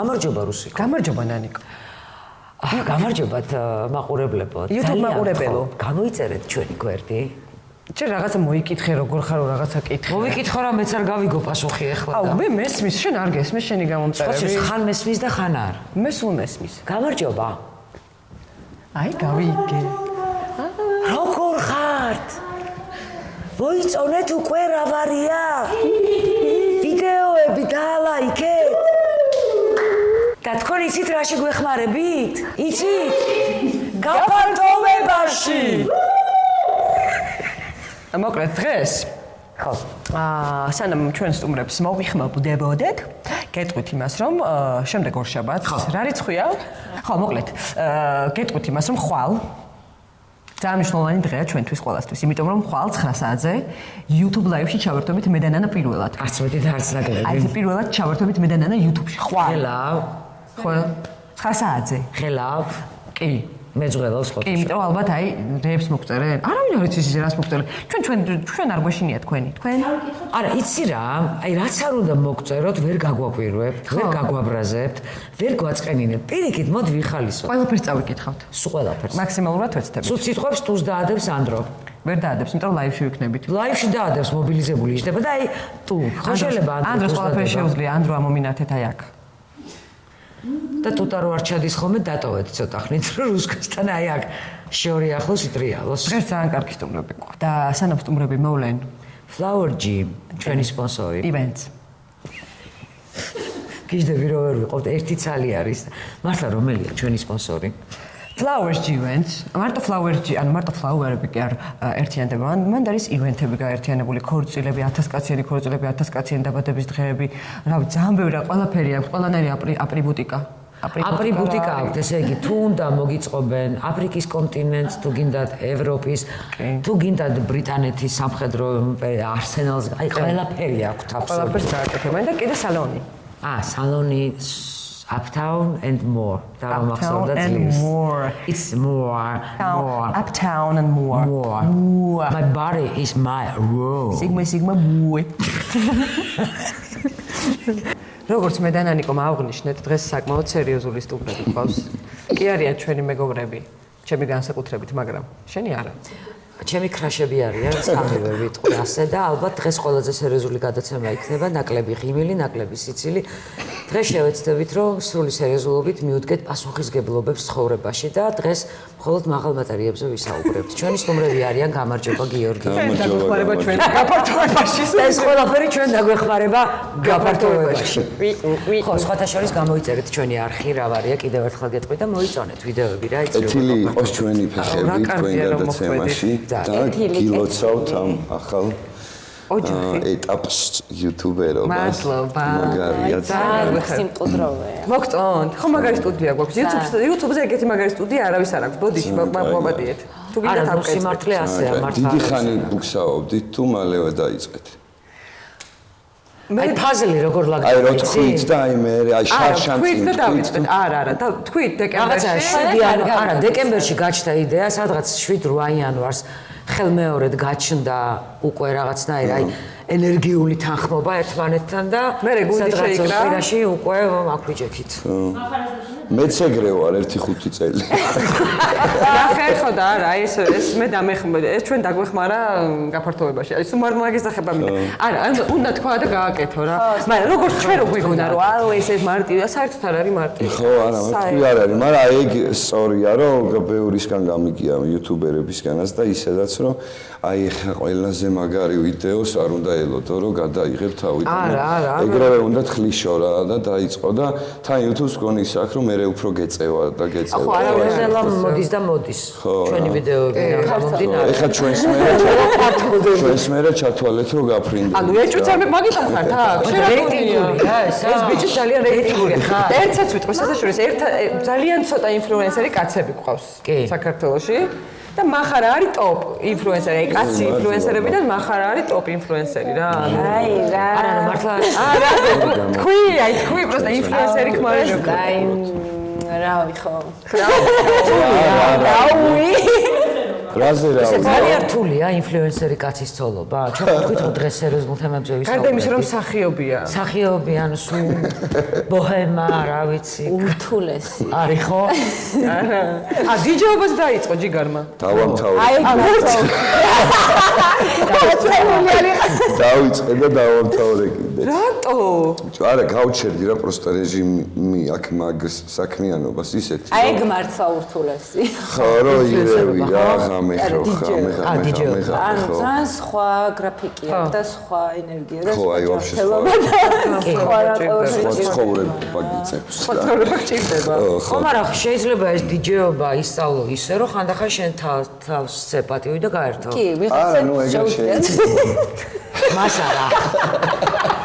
გამარჯობა რუსიკო. გამარჯობა ნანიკო. გამარჯობათ მაყურებლებო. YouTube მაყურებელო. გამოიწერეთ ჩვენი გვერდი. Ჭერ რაღაცა მოიკითხე როგორ ხარო რაღაცა კითხე. მოვიკითხო რა მეც არ გავიგო პასუხი ახლა. აუ მე მესმის შენ არ გესმის შენი გამომწერები. ხო ხან მესმის და ხან არ. მე სულ მესმის. გამარჯობა. აი გავიგე. როგორ ხართ? მოიწონეთ უკვე რა ვარია? ვიდეოები დაალაიქეთ? და თქვენ იცით რა შეგვეხმარებით? იცით? გაფართოვებაში. მოკლედ დღეს ხო. სანამ ჩვენ სტუმრებს მოვიხმობდებოდეთ, გეტყვით იმას, რომ შემდეგ ორშაბათს რა რიცხვია? ხო, მოკლედ, გეტყვით იმას, რომ ხვალ ძალიან მნიშვნელოვანი დღეა ჩვენთვის ყველასთვის, იმიტომ რომ ხვალ 9 საათზე YouTube live-ში ჩავერთვებით მე და ნანა პირველად. არც მეტი და არც ნაკლები. აი პირველად ჩავერთვებით მე და ნანა YouTube-ში. ხვალ. ხელავ. ხო, 9 საათზე. ხელავ. კი. მეძღელავს ხო? კი, იმიტომ ალბათ აი დღეებს მოგწერენ. არავინ არ იცის ისე რას მოგწერენ. ჩვენ არ გვეშინია თქვენი. თქვენ? არა, იცი რა, აი რაც არ უნდა მოგწეროთ, ვერ გაგვაკვირვებთ, ვერ გაგვაბრაზებთ, ვერ გვაწყენინებთ. პირიქით მოდი ვიხალისოთ. ყველაფერს წავიკითხავთ. სულ ყველაფერს. მაქსიმალურად ვეცდებით. სულ სიტყვებს თუს დაადებს ანდრო. ვერ დაადებს, იმიტომ რომ live-ში ვიქნებით. Live-ში დაადებს მობილიზებული იჯდება და აი თუ ხო შეიძლება ანდროს ყველაფერს შეუძლია, ანდრო ამომინათეთ აი აქ. და თუთარო არ ჩადის ხოლმე დატოვეთ ცოტა ხნით რუსკასთან აი აქ შორი ახლოს იტრიალოს. დღეს ძალიან კარგი სტუმრები ყავთ და სანამ სტუმრები მოვლენ Flower Gym ჩვენი სპონსორი. Events. გიждები რომ ვერ ვიყავთ, ერთი ცალი არის. მართლა რომელია ჩვენი სპონსორი? Flowers Events. მარტო Flower-ები კი არ ერთიანდება. მან არის ივენთები გაერთიანებული, ქორწილები, 1000 კაციანი ქორწილები, 1000 კაციანი დაბადების დღეები. რავი, ძალიან ბევრი ყველაფერი აქვს, ყველანაირი ატრიბუტიკა. ატრიბუტიკა აქვს, ესე იგი, თუ უნდა მოგიწყობენ აფრიკის კონტინენტს, თუ გინდათ ევროპის, თუ გინდათ ბრიტანეთის სამხედრო არსენალს, აი ყველაფერი აქვს თავს. ყველაფერს დააკეთებენ და კიდე სალონი. სალონი Uptown and more. Uptown and more. It's more. Uptown and more. More. My body is my room. Sigma boy. როგორც მე და ნანიკომ აღნიშნეთ, დღეს საკმაოდ სერიოზული სტუმრები გვყავს. კი არიან ჩვენი მეგობრები, ჩემი განსაკუთრებით, მაგრამ შენი არა. ჩემი ქრაშები არიან, სამივე ვიტყვი ასე და ალბათ დღეს ყველაზე სერიოზული გადაცემა იქნება, ნაკლები ღიმილი, ნაკლები სიცილი. დღეს შევეცდებით, რომ სრული სერიოზულობით მიუდგეთ პასუხისგებლობებს ცხოვრებაში და დღეს მხოლოდ მაღალ მატერიებზე ვისაუბრებთ. ჩვენი სტუმრები არიან გამარჯობა გიორგი. დაგვეხმარება ჩვენ გაფართოებაში. ეს ყველაფერი ჩვენ დაგვეხმარება გაფართოებაში. ხო, სხვათა შორის გამოიწერეთ ჩვენი არხი, რა ვარია, კიდევ ერთხელ გეტყვი და მოიწონეთ ვიდეოები რა იცი. ეთილი იყოს ჩვენი ფეხები თქვენ გადაცემაში და გილოცავთ ამ ახალ ეტაპს YouTube-ერობას. მადლობა. მაგარია. ძალიან სიმყუდროვეა. მოგწონთ? ხო მაგარი სტუდია გვაქვს. YouTube-ზე ეგეთი მაგარი სტუდია არავის არ აქვს. ბოდიში მოვაბადიეთ. თუ გინდათ არა, სიმართლე ასეა, მართლა. დიდი ხანი ბუქსაობდით თუ მალევე დაიწყეთ. აი ფაზლი როგორ ლაგდება? აი რო თქვით და აი მე აი შარშან თქვით და დავიწყეთ. არა, თქვით რაღაცა დეკემბერში. 7 არა, დეკემბერში გაჩნდა იდეა, სადღაც 7-8 იანვარს ხელმეორედ გაჩნდა უკვე რაღაცნაირ აი ენერგიული თანხმობა ერთმანეთთან და მერე გუნდი შეიკრა. სადღაც კვირაში უკვე აქვიჯექით. მეც ეგრე ვარ 1-5 წელი. ნახე ხო და არა ეს მე ეს ჩვენ დაგვეხმარა გაფართოებაში. აი სულ მაგის ახება მინდა. არა, უნდა თქვა და გააკეთო რა. მაგრამ როგორც ჩვენ რო გვიგონა რომ აუ ეს მარტივია, საერთოდ არ არის მარტივი. ხო, არა, მარტივი არ არის, მაგრამ ეგ სწორია რომ ბევრისგან გამიგია იუთუბერებისგანაც და ისედაც რომ აი ხა ყველაზე მაგარი ვიდეოს არ უნდა ელოდო რომ გადაიღებ თავიდან. ეგრევე უნდა თლიშო რა და დაიწყო და თან YouTube-ს გონის აქ რომ მე უფრო გეწევა და გეწევა. ხო, არავითარ მოდის და მოდის. ჩვენი ვიდეოები გამომდინარე. ეხლა ჩვენს მერე ჩათვალეთ რომ გაფრინდებით. ანუ ეჭვიც არ მაგიტომ ხართ აქ. რეიტინგურია ეს ბიჭი ძალიან რეიტინგურია. ერთსაც ვიტყვი შესაძლოა ძალიან ცოტა ინფლუენსერი კაცები გვყავს საქართველოში. და מחარა არის ტოპ ინფლუენსერი, აი კაცი ინფლუენსერებიდან מחარა არის ტოპ ინფლუენსერი რა. აი რა. არა, მართლა არა. თქვი პროსტა ინფლუენსერი ხმარობ. აი რავი ხო. რავი. რაზე რა ეს ძალიან რთულია ინფლუენსერი კაცის ცოლობა. ჩვენ ვთქვით რომ დღეს სერიოზულ თემებზე ვისაუბრებთ. გარდა იმისა რომ მსახიობია. მსახიობი ანუ სულ ბოჰემა, რა ვიცი. ურთულესი. არის ხო? დიჯეობას დაიწყო ჯიგარმა. დავამთავრე. აი დავიწყე და დავამთავრე კიდე. რატო? არა, გავჩერდი რა პროსტა რეჟიმი აქ მაგ საქმიანობას ისეთი. აი გმართლა ურთულესი. ხო, რო ირევი რა, ხამე ხო, ხამე. ანუ ძალიან სხვა გრაფიკი აქვს და სხვა ენერგია და ხო, აი ვაფშე სხვა ცხოვრება გიწევს. ცხოვრება გჭირდება. ხო, მაგრამ შეიძლება ეს დიჯეობა ისწავლო ისე რომ ხანდახან შენ თავს სეპატივი და გაერთო. კი, ვიღაცა ნუ ეგრე შეიძლება. მას არა.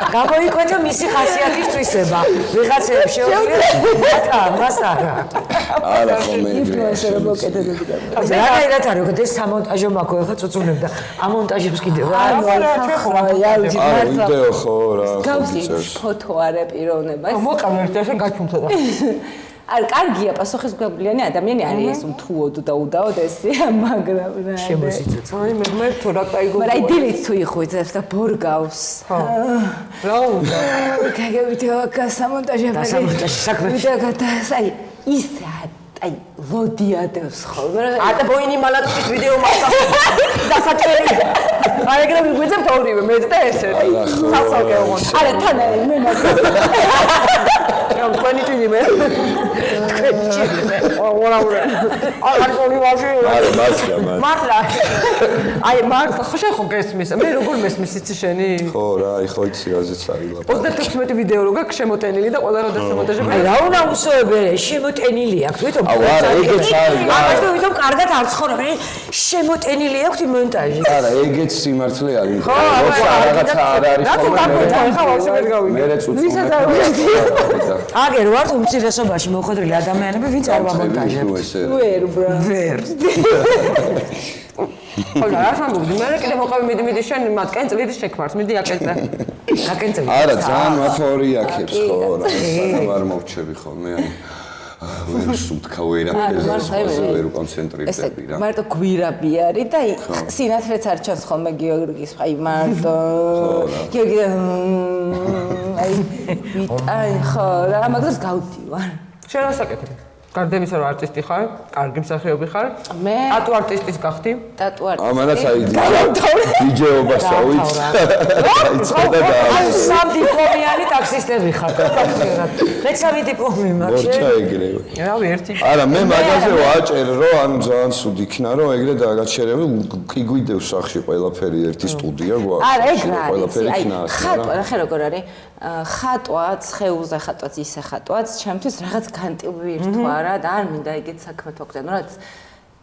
გამოიკვეთა მისი ხასიათის თვისება. ვიღაცებს შეუძლია მას არა. არა ხომ ინფლუენსერი მოკეთებული და. რაღაცა არის, რომ ეს სამონტაჟო მაქო ახლა წუწუნებ და ამონტაჟებს კიდევ რა. არა, ვიდეო ხო რა. გავსი ფოტო არა პიროვნება. მოყავ ერთად გაჩუმთო და. არ კარგია პასუხისმგებლიანი ადამიანი არის ეს თუოდ და უდაოდ ესია მაგრამ რა შემოსიცოცხლე. აი მე თუ რა кайგო მაგრამ დილით თუ იხუძებს და ბორგავს ხო რა უნდა გაგევიდეო გასამონტაჟები დასამონტაჟი საქმე აი ის აი ლოდიადებს ხოლმე ატა ბოინი მალაკის ვიდეო მასწავლე დასაჭერია აი ეგრე მიგვიძებთ ორივე მე და ესე სასალკე ოღონდ არა თან არის მე რა თქვენი ტილი მე თქვენი ტილი მე ორაურა არ გონივაში არა მასლა მართლა აი მართლა ხო შეხო გესმის მე როგორ მესმის იცი შენი ხო რა აი ხო იცი რაზეც არის ლაპარაკი 36 ვიდეო რო გაქვს შემოტენილი და ყველა რო დასამონტაჟები აი რა უნდა უსოებე შემოტენილი აქვს თვითონ არა ეგეც არის ამას თუ თვითონ კარგად არ ცხოვრობ შემოტენილი აქვს მონტაჟი არა ეგეც სიმართლე არის ხო რაღაცა არ არის რატო გამოდაიხა ბავშვი ვერ გავიგე მე წუწუნებ ვისაც არ ვიცი აგერ ვართ უმცირესობაში მოხდრილი ადამიანები ვინც არ ვამონტაჟებთ ვერ ბრა ვერ ხო რა სამბობდი მე კიდე მოყავი მიდი შენ მათ კენწლით შექმარს მიდი აკენწე აკენწე არა ძალიან მათორი აქებს ხო რა არ მოვჩები ხოლმე ვერ სუნთქა ვერაფერზე ვერ კონცენტრირდები რა მარტო გვირაბი არის და სინათლეც არ ჩანს ხოლმე გიორგის აი მარტო გიორგი აი ხო რა მაგას გავდივარ შენ რა საკეთებ გარდა იმისა რომ არტისტი ხარ კარგი მსახიობი ხარ მე ტატუ არტისტის გახდი ტატუ არტისტი ამანაც აი დიჯეობას ავით აი სამ დიპლომიანი ტაქსისტები ხარ მეცამი დიპლომი მაქვს მორჩა ეგრევე რავი ერთი არა მე მაგაზე ვაჭერ რომ ანუ ძალიან სულ იქნა რომ ეგრე დაგაჩერები კი გვიდევს სახში ყველაფერი ერთი სტუდია გვაქვს არა ეგ რა ყველაფერი იქნა ხატვა რა ხე როგორ არის ხატვაც ხეულზე ხატვაც ისე ხატვაც ჩემთვის რაღაც განტილვირთვა რა და არ მინდა ეგეთ საქმე თქო და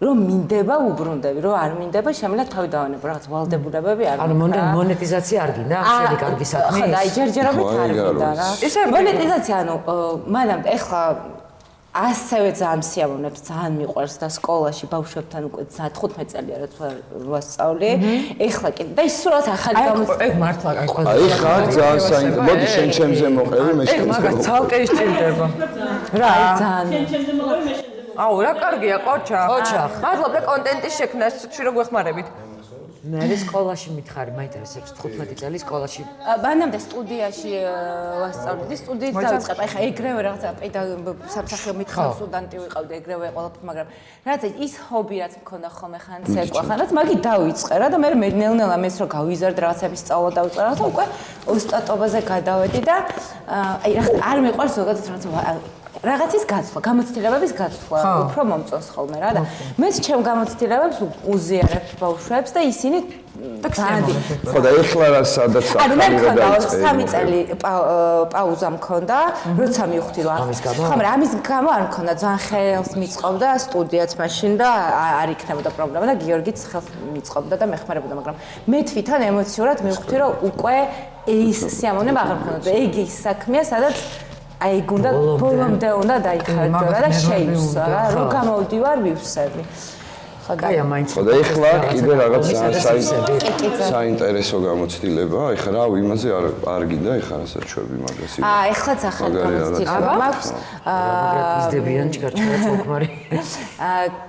რომ მინდება უბრუნდები რომ არ მინდება შემიძლია თავი დავანებო რაღაც ვალდებულებები არ ანუ მონეტიზაცია არ გინდა შენი კარგი საქმე ხო და აი ჯერჯერობით არ მინდა რა ისე მონეტიზაცია ანუ მანამდე ეხლა ასევე ძალიან სიამოვნებს ძალიან მიყვარს და სკოლაში ბავშვებთან უკვე 15 წელია რაც ვასწავლე ეხლა კიდე და ის სულაც ახალი გამოსწორ ეგ მართლა აი ყველა აი ხარ ძალიან საინტერესო მოდი შენ ჩემზე მოყევი მე ეგ მაგას ცალკე ისჭირდება რა ძალიან ჩემზე მოყევი მე შენზე აუ რა კარგია ყოჩა ყოჩა. მადლობა კონტენტის შექმნას შირო გვეხმარებით მე სკოლაში მითხარი მაინტერესებს 15 წელი სკოლაში მანამდე სტუდიაში ვასწავლედი სტუდიით დავიწყებ აი ხა ეგრევე რაღაცა სამსახიობ მითხარ სტუდენტი ვიყავდი ეგრევე ყველაფერი მაგრამ რაღაცა ის ჰობი რაც მქონდა ხოლმე ხან ცეკვა ხან რაც მაგი დავიწყე რა და მე ნელ-ნელა მეც რო გავიზარდ რაღაცების სწავლა დავიწყე რაღაცა უკვე ოსტატობაზე გადავედი და აი რაღაცა არ მეყვარს ზოგადად რაღაცის გაცვლა, გამოცდილებების გაცვლა, უფრო მომწონს ხოლმე რა და მეც ჩემ გამოცდილებებს უზიარებ ბავშვებს და ისინი დაandi. ხო და ეხლა რა სადაც ანუ მე მქონდა 3 წელი პაუზა მქონდა, როცა მივხვდი რომ მაგრამ ამის გამო არ მქონდა ძალიან ხელს მიწყობდა სტუდიაც მაშინ და არ იქნებოდა პრობლემა და გიორგიც ხელს მიწყობდა და მეხმარებოდა, მაგრამ მე თვითონ ემოციურად მივხვდი რომ უკვე ის სიამოვნება აღარ მქონდა. ეგ ის საქმეა, სადაც აი გუნდა ბოლომდე უნდა დაიხარჯო და შეივსო რა რომ გამოვდივარ მივსები კაია მაინც ხო და ეხლა კიდე რაღაც საინტერესო გამოცდილება ეხლა რა იმაზე არ გინდა ეხლა რასაც ჩვენი მაგას ეხლაც ახალი გამოცდილება მაქვს იზდებიან ჭირჭაρα ცოლქმარი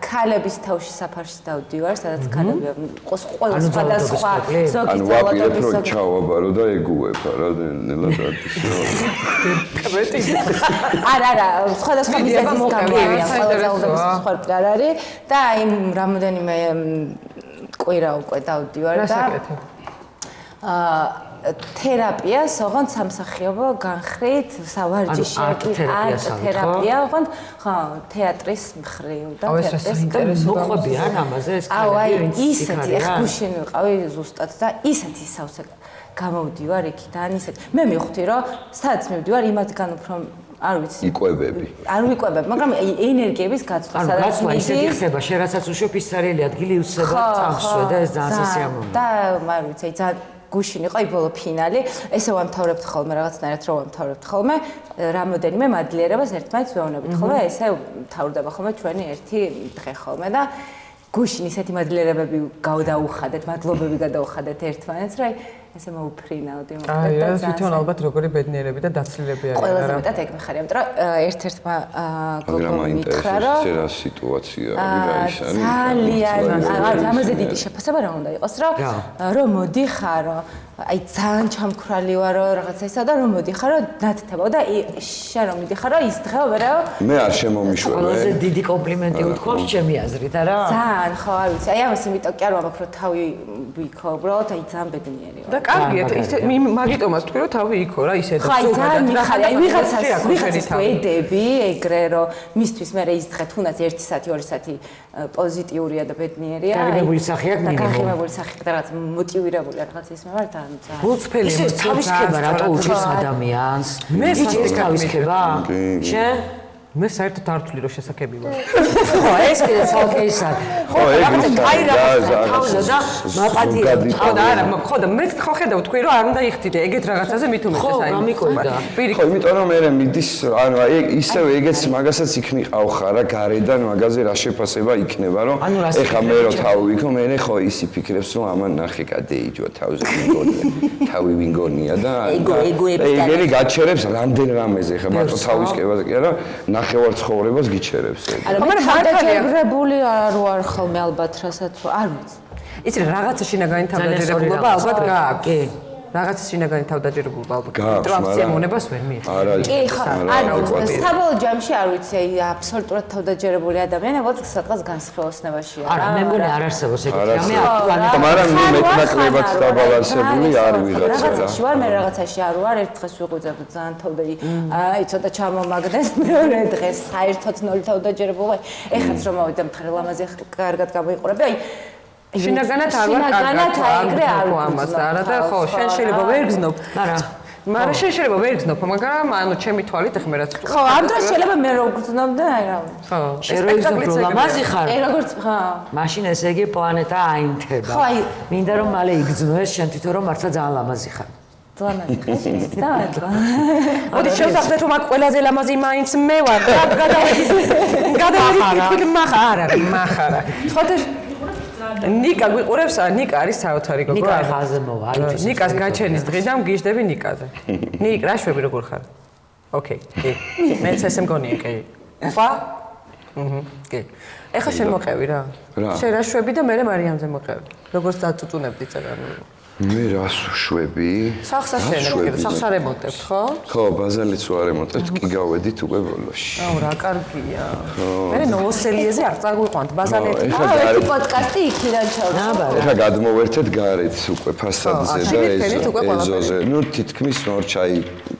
ქალების თავში საფარში დავდივარ სადაც ქალები ყველა სხვადასხვა ზოგი ანუ ვაპირებ რომ ჩავაბარო და ეგუებ რა ნელად არა სხვადასხვა მიზეზის გამოვიდა ყველა ძალადობის მსხვერპლი არ არის და აი რამოდენიმე კვირა უკვე დავდივარ და თერაპიას ოღონდ სამსახიობო განხრით სავარჯიშები არტ-თერაპია ოღონდ ხო თეატრის მხრივ და თეატრის მოყვები ან ამაზე ეს ქალები ისეთი ეხ გუშინ ვიყავი ზუსტად და ისეთი სავსე გამოვდივარ იქიდან ისეთი მე მივხვდი რომ სადაც მივდივარ იმათგან უფრო არ ვიცი იკვებები არ ვიკვებები მაგრამ ენერგიების გაცვლა სადაც ისეთი ხდება შენ რასაც უშვებ ის სერიალი ადგილი უცდება წამსვე და ეს ძალიან სასიამოვნოა და არ ვიცი ძალიან გუშინ იყო ბოლო ფინალი ესე ვამთავრებთ ხოლმე რაღაცნაირად რომ ვამთავრებთ ხოლმე რამოდენიმე მადლიერებას ერთმანეთს ვეუბნებით ხოლმე ესე მთავრდება ხოლმე ჩვენი ერთი დღე ხოლმე და გუშინ ისეთი მადლიერებები გავდაუხადეთ მადლობები გადაუხადეთ ერთმანეთს რომ ესე მოუფრინავდი მოკლედ და თვითონ ალბათ როგორი ბედნიერები და დაცლილები არის ყველაზე მეტად ეგ მეხარია იმიტომ რომ ერთ-ერთმა გოგომ მითხრა რომ ეს რა სიტუაცია არის რა ის ძალიან ამაზე დიდი შეფასება რა უნდა იყოს რომ მოდიხარო აი ძალიან ჩამქრალი ვარო რაღაცა ისა და რომ მოდიხარო ნათთებო და შენ რომ მიდიხარო ის დღეო ვერაო მე არ შემომიშვებ ყველაზე დიდი კომპლიმენტი უთქვამს ჩემი აზრით არა ძალიან ხო არ ვიცი აი ამას იმიტომ კი არ ვამბობ რომ თავი ვიქო უბრალოდ აი ძალიან ბედნიერი ვარ და კარგია ისე მაგიტომაც თქვი რომ თავი იქო რა ისე და ზოგადად მიხარი აი ვიღაცას ვედები ეგრე რომ მისთვის მე ის დღე თუნდაც 1 საათი 2 საათი პოზიტიურია და ბედნიერია გაგებებული სახე აქვს მინიმუმ გაგებებული სახე და რაღაც მოტივირებული რაღაც ის მე ვარ და გულწრფელი თავისქება რატო უჭირს ადამიანს მე თავისქება შენ მე საერთოდ არ ვთვლი რომ შესაძლებელი ვარ ხო ეს კიდე ცალკეისა ხო რაღაცა კაი რაღაცა და მაპატია ხო და არა ხო და მე ხო ხედავ თქვი რომ არ უნდა იხდიდე ეგეთ რაღაცაზე მით უმეტეს აი ხო გამიკვირდა ხო იმიტომ რომ მე მიდის ანუ აი ისევ ეგეც მაგასაც იქნიყავ ხარ რა გარედან მაგაზე რა შეფასება იქნება რომ ეხა მე რო თავი ვიქო მე ხო ისი ფიქრებს რომ ამან ნახე კადეიჯო თავზე ვინგონია თავი ვინგონია და ეგერი გაჩერებს რამდენ რამეზე ხა მარტო თავისკებაზე კი არა ნახევარ ცხოვრებას გიჩერებს ეგ. მაგრამ მარტოჯერებული არ ვარ ხოლმე ალბათ რასაც არ ვიცი. იცი რაღაცა შინაგანი თავდაჯერებულობა ალბათ გააქვს. კი. რაღაცა შინაგანი თავდაჯერებულობა ალბათ. ტრანსცემონებას ვერ მიიღებს. არა. კი ხო. ანუ საბოლოო ჯამში არ ვიცი აი აბსოლუტურად თავდაჯერებული ადამიანი ალბათ სადღაც განსხვავებაშია. არა მე მგონი არ არსებობს ეგეთი რამე აქტუალურად. მაგრამ მეტნაკლებად დაბალანსებული არ ვიღაცა რა. რაღაცაში ვარ მე რაღაცაში არ ვარ ერთ დღეს ვიღვიძებ ძალიან თავდაი აი ცოტა ჩამომაგდეს მეორე დღეს საერთოდ ნოლი თავდაჯერებულობა ეხაც რომ მოვიდა მხარე ლამაზი კარგად გამოიყურები აი შინაგანად არ ვარ კარგად ამას არა და ხო შენ შეიძლება ვერ გზნობ მაგრამ შენ შეიძლება ვერ გზნობ მაგრამ ანუ ჩემი თვალით ეხლა მე რაც ხო ამ დროს შეიძლება მე რო გზნობ და აი რა ხო ეროიზმ ლამაზი ხარ როგორც ხო მაშინ ესე იგი პლანეტა აინთება ხო აი მინდა რომ მალე იგრძნოეს შენ თვითონ რომ მართლა ძალიან ლამაზი ხარ მოდი შევსახდეთ რომ აქ ყველაზე ლამაზი მაინც მე ვარ და გადავიდეთ მახარა მახარა ხოთე ნიკა გვიყურებს ნიკა არის საოცარი გოგო ნიკა ხაზე მოვა აი ნიკას გაჩენის დღიდან გიჟდები ნიკაზე ნიკ რა შვები როგორ ხარ ოკეი კი მეც ესე მგონია კი ხა კი ეხლა შენ მოყევი რა შენ რა შვები და მე მარიამზე მოყევი როგორც დაწუწუნებდი წერანი მე რას ვშვები? სახს აშენებთ, სახს არემონტებთ, ხო? ხო, ბაზალიც ვარემონტებთ, კი გავედით უკვე ბოლოში. აუ, რა კარგია. მე ნოვოსელიეზე არ წაგვიყვანთ ბაზალეთი. ეს პოდკასტი იქიდან ჩავდა. ეხლა გადმოვერთეთ გარეთ უკვე ფასადზე და ეზოზე. ნუ თითქმის მორჩაი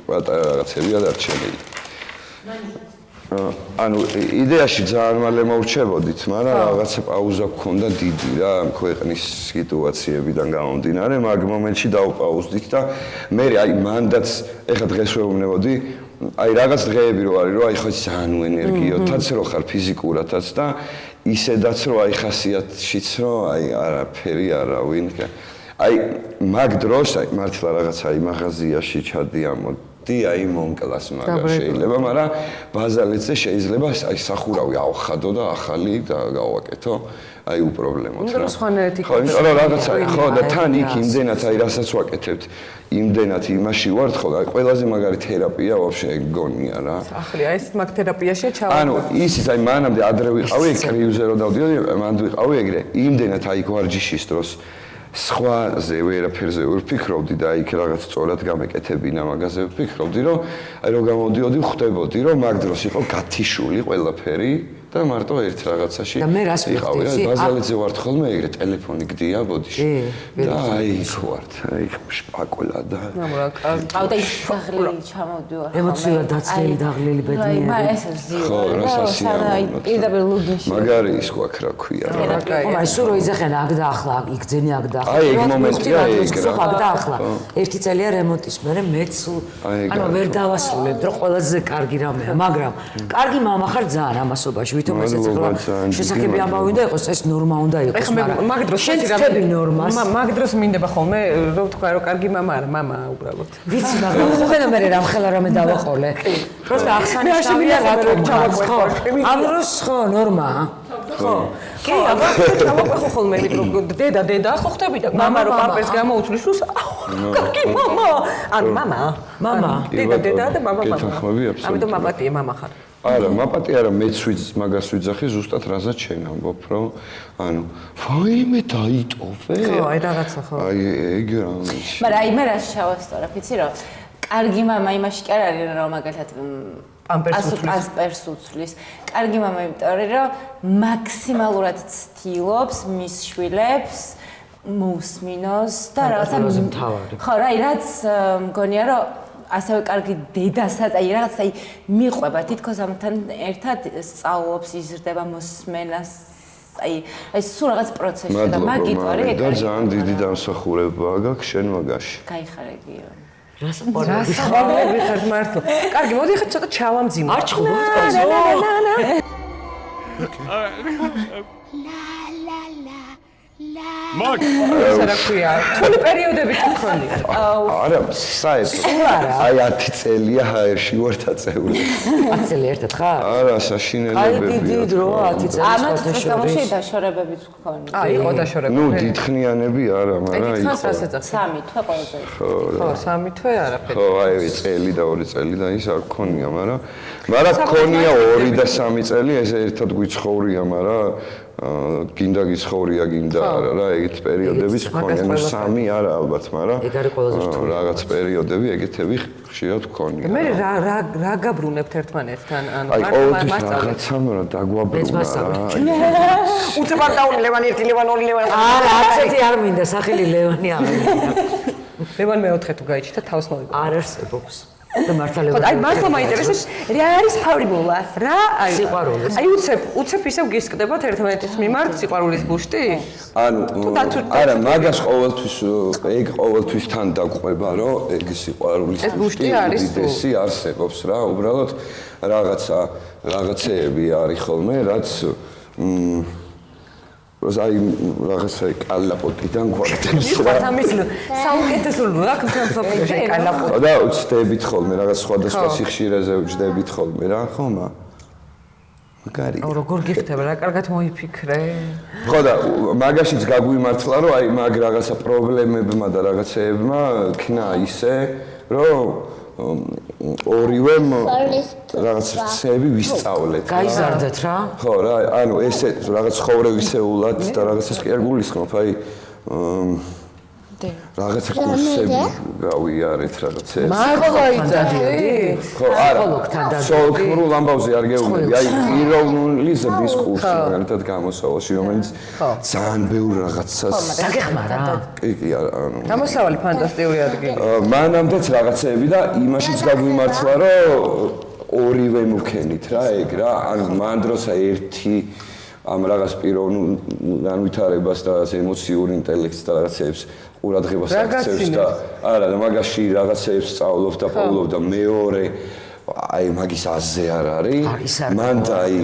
პატარა რაღაცებია დარჩენილი. ანუ იდეაში ძალიან მალე მოვრჩებოდით, მაგრამ რაღაცა პაუზა გქონდა დიდი რა, ქვეყნის სიტუაციებიდან გამომდინარე, მაგ მომენტში დაუპაუზდით და მე აი მანდაც ეხლა დღეს ვეუბნებოდი, აი რაღაც დღეები რო არის, რომ აი ხო ძალიან ენერგიოთაც რო ხარ ფიზიკურადაც და ისედაც რო აი ხასიათშიც რო აი არაფერი არავინ. აი მაგ დროს აი მართლა რაღაცა აი მაღაზიაში ჩადიამო ვხვდი აი მომკლას მაგა შეიძლება, მაგრამ ბაზალეთზე შეიძლება აი სახურავი ავხადო და ახალი და გავაკეთო. აი უპრობლემოდ რა. ხო, იმიტომ რომ რაღაცა ხო და თან იქ იმდენად აი რასაც ვაკეთებთ, იმდენად იმაში ვართ ხო, აი ყველაზე მაგარი თერაპია ვაფშე გონია რა. ახლა აი ეს მაგ თერაპიაშია ჩავა. ანუ ისიც აი მანამდე ადრე ვიყავი კრივზე რომ დავდიოდი, მანდ ვიყავი ეგრე. იმდენად აი ვარჯიშის დროს სხვაზე ვერაფერზე ვფიქრობდი და იქ რაღაც სწორად გამეკეთებინა მაგაზე ვფიქრობდი, რომ აი რომ გამოდიოდი ხვდებოდი, რომ მაგ დროს იყო გათიშული ყველაფერი. და მარტო ერთ რაღაცაში და მე რას ვიყავი, ბაზალეთზე ვართ ხოლმე ეგრე ტელეფონი გდია ბოდიში. და აი იქ ვართ, აი შპაკოლა და ყავდა ის დაღლილი ჩამოვდივარ. ემოციურად დაცლილი დაღლილი ბედნიერი. აი, ეს ზიო. ხო, აი, პირდაპირ ლუგინში. მაგარი ის ყვა რა ქვია. ხო, სულ რო იძახენ აქ და ახლა, იქ ძენი აქ და ახლა. აი, ეგ მომენტია ეგ რა. აქ და ახლა. ერთი წელია რემონტის მერე მეც ანუ ვერ დავასრულებ, რომ ყველაზე კარგი რამეა, მაგრამ კარგი მამა ხარ ძალიან ამასობაში. ვითომ ესეც ახლა შესაძლებელი ამბავი უნდა იყოს, ეს ნორმა უნდა იყოს, მაგრამ მაგ დროს შეცდები ნორმას. მაგ დროს მინდება ხოლმე რომ თქვა რომ კარგი მამა არა, მამაა უბრალოდ. ვიცი, მაგრამ ხოხენა მე რამხელა რამე დავაყოლე. просто აღსანიშნავია რატომ ხო? ამ დროს ხო ნორმაა. ხო. კი, აბა ჩამოყვეხო ხოლმე იმით რომ დედა ხო ხტები და მამა რომ პამპერს გამოუცვლის რუს კარგი მამა. ანუ მამა. დედა და მამა. ამიტომ მაპატია მამა ხარ. არა, მაპატი არა, მეც მაგას ვიძახი ზუსტად რაზეც შენ ამბობ, რომ ანუ ვაიმე დაიტოვე. ხო, აი რაღაცა ხო. აი ეგ რამეში. მაგრამ აი მე რა შევასწორებ, იცი რომ კარგი მამა იმაში კი არ არის რომ მაგალითად პამპერს უცვლის. კარგი მამა იმიტომ რომ მაქსიმალურად ცდილობს მის შვილებს მოусმინოს და რაღაცა ხო, რა, რაც მგონია რომ ასევე კარგი დედასაც, აი რაღაც აი მიყვება თითქოს ამთან ერთად სწავლობს, იზრდება მოსმენას, აი სულ რაღაც პროცესში და მაგით არის ეგ. და ძალიან დიდი დამსახურება გაქვს შენ მაგაში. გაიხარებიო. რას ხარ მართლა. კარგი, მოდი ხა ცოტა ჩავამძიმო. არ ჩხუბობთ კაცო. მაგ რა ქვია? თული პერიოდები გქონია. არა, საერთოდ. აი 10 წელია ჰაერში ვარ დაწეული. 10 წელი ერთად ხარ? არა, საშინელებები. აი დიდი დროა 10 წელი ამათ წამოში დაშორებებიც გქონია. აი, იყო დაშორებები. ნუ დიდხნიანები არა, მაგრამ აი იყო. 3 თვე ყველაზე. ხო, 3 თვე არაფერი. ხო, აი წელი და 2 წელი და ის არ გქონია, მაგრამ გქონია 2 და 3 წელი, ეს ერთად გვიცხოვრია, მაგრამ გინდა გიცხოვრია, გინდა არა რა, ეგეთ პერიოდებიც გქონია, ნუ 3 არა ალბათ, მაგრამ ეგ არის ყველაზე რთული. რაღაც პერიოდები ეგეთები ხშირად გქონია. მე რა გაბრუნებთ ერთმანეთთან, ანუ აი ყოველთვის რაღაცამ რა დაგვაბრუნა. უცებ არ დაუნი ლევანი 1, ლევანი 2, ლევანი 3. არა, ასეთი არ მინდა, სახელი ლევანი არ მინდა. ლევანი მე-4 თუ გაიჩიტა თავს მოვიდა. არ არსებობს. და მართლა ლევანი. აი მართლა მაინტერესებს რა არის ფავრიბოლა? რა აი სიყვარული. აი უცებ ისევ გისკდებათ ერთმანეთის მიმართ სიყვარულის ბუშტი? ანუ არა, მაგას ყოველთვის თან დაგვყვება, რომ ეგ სიყვარულის ბუშტი არის უდიდესი არსებობს რა, უბრალოდ რაღაცეები არის ხოლმე, რაც აი რაღაცა კალაპოტიდან გვაქვს რა. ამის საუკეთესო აქ მთელ სოფლიოში კალაპოტი. და ვწდებით ხოლმე რაღაც სხვადასხვა სიხშირეზე ვჯდებით ხოლმე რა, ხომა? მაგარი. როგორ გიხდება რა, კარგად მოიფიქრე. ხო და მაგაშიც გაგვიმართლა, რომ აი მაგ რაღაცა პრობლემებმა და რაღაცეებმა ქნა ისე, რომ ორივემ რაღაც ცები ვისწავლეთ. გაიზარდეთ რა. ხო რა, ანუ ესე რაღაც ხოვრევისეულად და რაღაცას კი არ გულისხმობ, აი რაღაცა კურსები გავიარეთ რაღაცეებს. მაგალითად, ხო, არა. სოციალურ ამბავზე არ გეუბნები. აი, პიროვნული ზრდის კურსი მაგალითად გამოსავალში, რომელიც ძალიან ბევრ რაღაცას დაგეხმარა. კი, ანუ გამოსავალი ფანტასტიკური ადგილი. მანამდეც რაღაცეები და იმაშიც გაგვიმართლა, რომ ორივე მოვქენით რა, ეგ რა, ანუ მან დროს ერთი ამ რაღაც პიროვნულ განვითარებას და ემოციური ინტელექტს და რაღაცეებს ყურადღებას აქცევს და არა და მაგაში რაღაცეებს სწავლობ და პოულობ და მეორე აი მაგის აზე არ არის მან და აი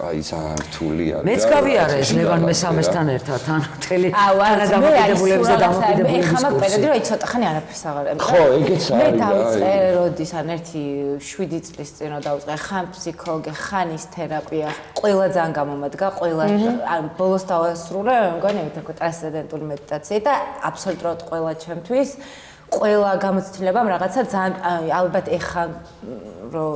აი ძალიან რთული არის. მეც გავიარე ეს ლევან მესამესთან ერთად, ანუ მთელი თანადამოკიდებულების და დამოკიდებულების კურსი. ეხლა პერიოდი რა ცოტა ხანი არაფერს აღარ ემყარ. ხო, ეგეც არის. მე დავიწყე როდის ან 7 წლის წინ რომ დავიწყე ხან ფსიქოლოგი, ხან ის თერაპია, ყველა ძალიან გამომადგა, ყველა ან ბოლოს დავასრულე, მგონი თქო ტრანსცენდენტული მედიტაცია და აბსოლუტურად ყველა ჩემთვის ყველა გამოცდილებამ რაღაცა ძალიან ალბათ ეხა რომ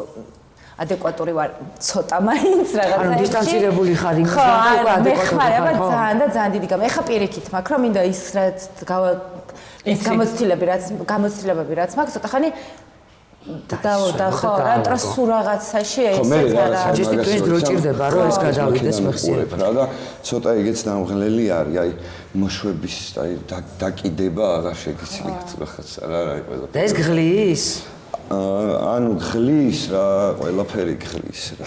ადეკვატური ვარ ცოტა მაინც რაღაცა. ანუ დისტანცირებული ხარ იმის ხო, გამო ადეკვატური ხარ. ძალიან და ძალიან დიდი გამო. ეხა პირიქით მაქვს რომ მინდა ის რაც ის გამოცდილებები რაც მაქვს ცოტა ხანი და ხო, რა სულ რაღაცაში ესეც არა. ჯერ თქვენ დრო ჭირდება რომ ეს გადავიდეს მეხსიერება. რა და ცოტა ეგეც დამღლელი არის, აი მოშვების აი დაკიდება აღარ შეგიძლიათ ხაც რა ყველა. და ეს ღლის? ანუ ღლის რა, ყველაფერი ღლის რა.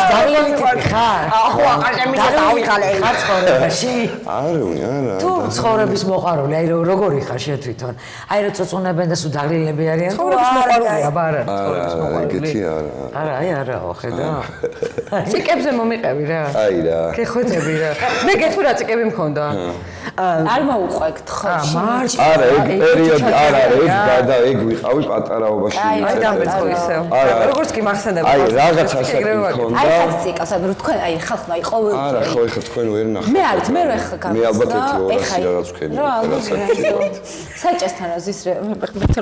დაგლებით ხარ? ახო, აღარ შემიძლია დავიღალე. ხარ ცხოვრებაში? არა. თუ ცხოვრების მოყარული, აი როგორი ხარ შენ თვითონ? აი რა წოწუნებენ და სულ დაგლილები არიან? ცხოვრების მოყარულია, არა, ცხოვრების მოყარული. ეგეთი არა. არა, აი არაო, ხედა. ციკებზე მომიყევი რა. აი რა. გეხვეწები რა. მე გეთქვი რა ციკები მქონდა. არ მოუყვეთ ხო? მარტო. არა, ეგ პერიოდი არა, ეგ ვიყავი პატარაობაში. აი დამეწყო ისევ. როგორც კი მახსენდება. აი რაღაც ასე მქონდა. აი ხაც ციკას, ანუ თქვენ აი ხალხმა აი ყოველ არა, ხო ეხლა თქვენ ვერ ნახავთ. მე არ მე ხა გამს. მე ალბათ 200 რაღაც ვქენი. საჭესთან აზის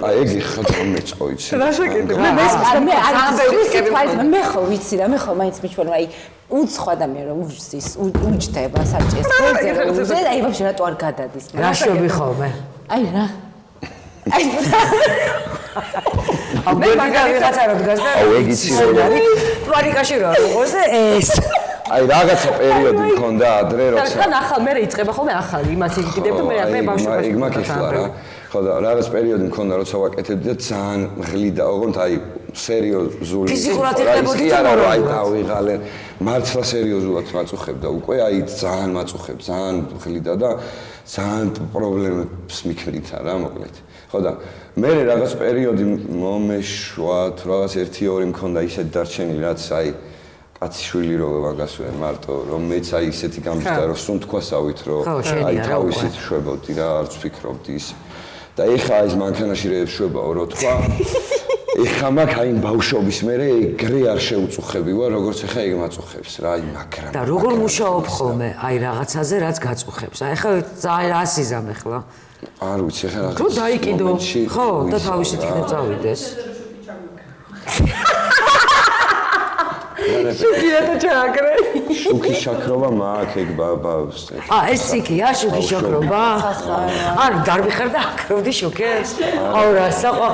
აი ეგ ხა დამეწყო იცი. რა შეკეთებ? მე არ მე ხო ვიცი და მე ხო მაინც მიჩვენ აი უცხო ადამიანი რომ უჯდის უჯდება საჭეს ფერზე აი ვაფშე რატო არ გადადის რა შობი ხოლმე? აი რა აი მე მაგალითად რო დგას და აუ ეგ იცი რომ პანიკაში რო არის და ეს აი რაღაცა პერიოდი მქონდა ადრე როცა თან ახალ მე იწყება ხოლმე ახალი იმას იგიდებ და მე რა მე ბავშვობაში ეგ მაქეშლა რა ხო და რაღაც პერიოდი მქონდა როცა ვაკეთებდი და ძალიან ღლიდა ოღონდ აი სერიოზული ფიზიკურად იხდებოდი თუ არა აი დავიღალე მართლა სერიოზულად მაწუხებდა უკვე აი ძალიან მაწუხებ ძალიან ღლიდა და ძალიან პრობლემებს მიქმნითა რა მოკლედ ხო და მე რაღაც პერიოდი მომეშვა თუ რაღაც 1-2 მქონდა ისეთ დარჩენილი რაც აი კაცი რო მაგასვე მარტო რომ მეც აი ისეთი გამჭდა რომ სულ თქვასავით რომ აი თავისით შვებოდი რა არც ვფიქრობდი ის და ეხა ის მანქანაში რეშვებაო რო თქვა ეხა მაგ აი ბავშვობის მერე ეგრე არ შეუწუხები ვარ როგორც ეხა ეგ მაწუხებს რა აი მაგრამ და როგორ მუშაობ ხოლმე აი რაღაცაზე რაც გაწუხებს აი ეხა ძალიან ასიზამ ეხლა არ ვიცი ეხა რაღაც თუ დაიკიდო ხო და თავისით იქნებ წავიდეს შუქია და ჩაკრე. შუქის შაქრობა მაქვს ეგ ბაბავს. ეს ციკია შუქის შაქრობა? ანუ დარბიხარ და აკროვდი შუქებს? აურა საყო.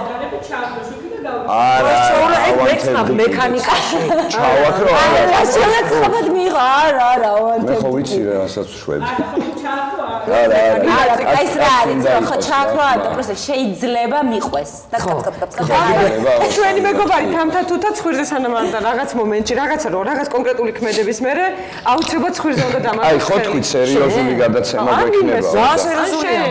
არა, მეცნობა მექანიკაში. ჩავაქრო არა. შევეცნობად მიიღო. არა, მე ხო ვიცი რა, რასაც შვები. არა, ეს რა არის, ხო ჩაქრო და პროსე შეიძლება მიყვეს. და ჩვენი მეგობარი თამთა თუთა ცხვირზე სანამ არ და რაღაც მომენტში რაღაცა რო რაღაც კონკრეტული ქმედების მერე აუცილებლად ცხვირზე უნდა დამატოს. აი, ხო თქვით სერიოზული გადაცემა გვექნება. ზა სერიოზულია.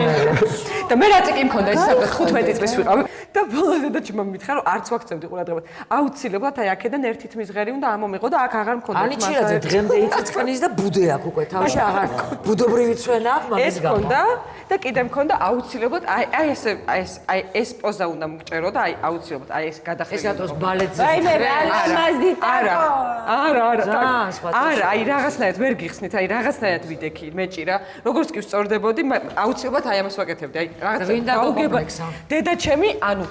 და მე რა წიკი მქონდა ის 15 წლის ვიყავი და ბოლოს დედაჩემ მითხრა რომ არც ვაქცევდი ყურადღებას. აუცილებლად აი აქედან ერთი თმის ღერი უნდა ამომიღო და აქ აღარ მქონდა თმასა. ანიჩირაძე დღემდე იწწყნის და ბუდე აქვს უკვე თავში აღარ ბუდობრივი ცვენა აქვს მაგის ეს მქონდა და კიდე მქონდა აუცილებლად აი ეს პოზა უნდა მგჭერო და აი აუცილებლად აი ეს გადახრილი. ეს რატოს ბალეტზე. აი მე რამაზდი არა აი რაღაცნაირად ვერ გიხსნით აი რაღაცნაირად ვიდექი მეჭირა როგორც კი ვწორდებოდი აუცილებლად აი ამას ვაკეთებდი აი რაღაცა გაუგება დედაჩემი ანუ